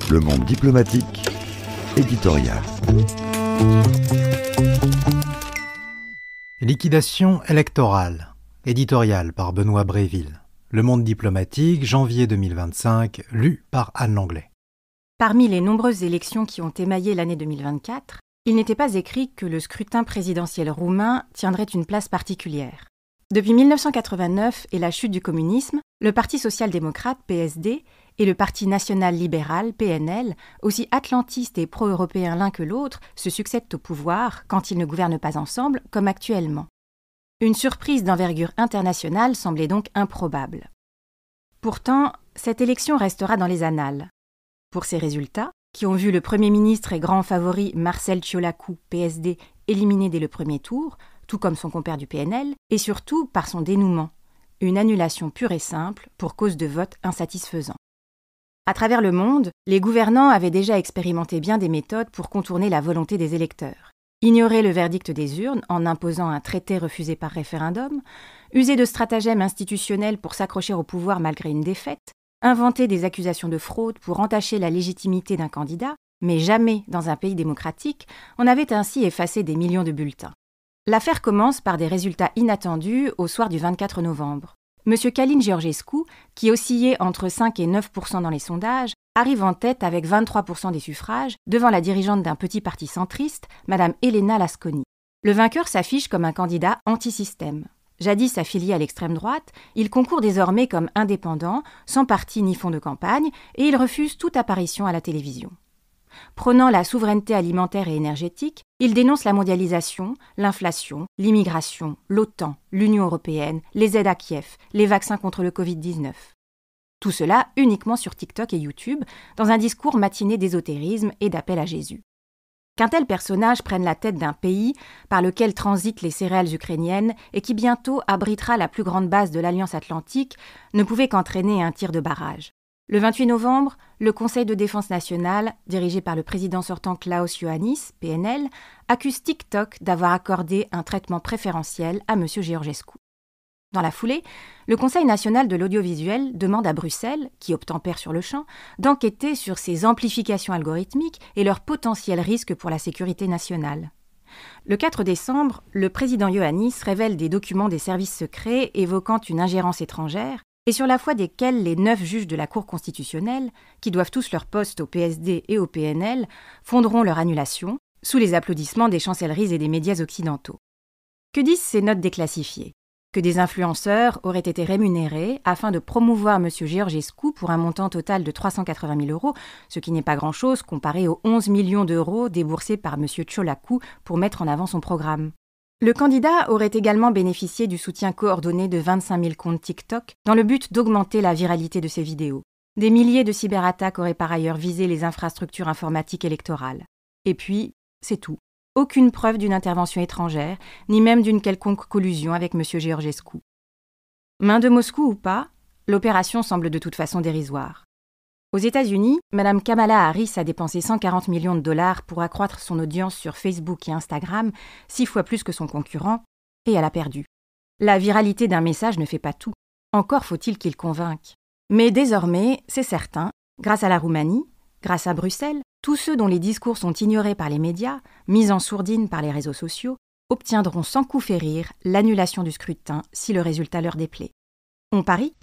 Le monde diplomatique, éditorial. Liquidation électorale, éditorial par Benoît Bréville. Le monde diplomatique, janvier 2025, lu par Anne Langlais. Parmi les nombreuses élections qui ont émaillé l'année 2024, il n'était pas écrit que le scrutin présidentiel roumain tiendrait une place particulière. Depuis 1989 et la chute du communisme, le Parti social-démocrate, PSD, et le Parti national-libéral, PNL, aussi atlantistes et pro-européens l'un que l'autre, se succèdent au pouvoir quand ils ne gouvernent pas ensemble, comme actuellement. Une surprise d'envergure internationale semblait donc improbable. Pourtant, cette élection restera dans les annales. Pour ses résultats, qui ont vu le Premier ministre et grand favori Marcel Ciolacu, PSD, éliminé dès le premier tour, tout comme son compère du PNL, et surtout par son dénouement, une annulation pure et simple pour cause de vote insatisfaisant. À travers le monde, les gouvernants avaient déjà expérimenté bien des méthodes pour contourner la volonté des électeurs. Ignorer le verdict des urnes en imposant un traité refusé par référendum, user de stratagèmes institutionnels pour s'accrocher au pouvoir malgré une défaite, inventer des accusations de fraude pour entacher la légitimité d'un candidat, mais jamais, dans un pays démocratique, on avait ainsi effacé des millions de bulletins. L'affaire commence par des résultats inattendus au soir du 24 novembre. M. Călin Georgescu, qui oscillait entre 5 et 9% dans les sondages, arrive en tête avec 23% des suffrages, devant la dirigeante d'un petit parti centriste, Mme Elena Lasconi. Le vainqueur s'affiche comme un candidat anti-système. Jadis affilié à l'extrême droite, il concourt désormais comme indépendant, sans parti ni fonds de campagne, et il refuse toute apparition à la télévision. Prônant la souveraineté alimentaire et énergétique, il dénonce la mondialisation, l'inflation, l'immigration, l'OTAN, l'Union européenne, les aides à Kiev, les vaccins contre le Covid-19. Tout cela uniquement sur TikTok et YouTube, dans un discours matiné d'ésotérisme et d'appel à Jésus. Qu'un tel personnage prenne la tête d'un pays par lequel transitent les céréales ukrainiennes et qui bientôt abritera la plus grande base de l'Alliance Atlantique ne pouvait qu'entraîner un tir de barrage. Le 28 novembre, le Conseil de défense nationale, dirigé par le président sortant Klaus Iohannis, PNL, accuse TikTok d'avoir accordé un traitement préférentiel à M. Georgescu. Dans la foulée, le Conseil national de l'audiovisuel demande à Bruxelles, qui obtempère sur le champ, d'enquêter sur ces amplifications algorithmiques et leurs potentiels risques pour la sécurité nationale. Le 4 décembre, le président Iohannis révèle des documents des services secrets évoquant une ingérence étrangère, et sur la foi desquels les 9 juges de la Cour constitutionnelle, qui doivent tous leur poste au PSD et au PNL, fonderont leur annulation, sous les applaudissements des chancelleries et des médias occidentaux. Que disent ces notes déclassifiées ? Que des influenceurs auraient été rémunérés afin de promouvoir M. Georgescu pour un montant total de 380 000 €, ce qui n'est pas grand-chose comparé aux 11 millions d'euros déboursés par M. Ciolacu pour mettre en avant son programme. Le candidat aurait également bénéficié du soutien coordonné de 25 000 comptes TikTok dans le but d'augmenter la viralité de ses vidéos. Des milliers de cyberattaques auraient par ailleurs visé les infrastructures informatiques électorales. Et puis, c'est tout. Aucune preuve d'une intervention étrangère, ni même d'une quelconque collusion avec M. Georgescu. Main de Moscou ou pas, l'opération semble de toute façon dérisoire. Aux États-Unis, Mme Kamala Harris a dépensé 140 millions de dollars pour accroître son audience sur Facebook et Instagram, 6 fois plus que son concurrent, et elle a perdu. La viralité d'un message ne fait pas tout. Encore faut-il qu'il convainque. Mais désormais, c'est certain, grâce à la Roumanie, grâce à Bruxelles, tous ceux dont les discours sont ignorés par les médias, mis en sourdine par les réseaux sociaux, obtiendront sans coup férir l'annulation du scrutin si le résultat leur déplaît. On parie ?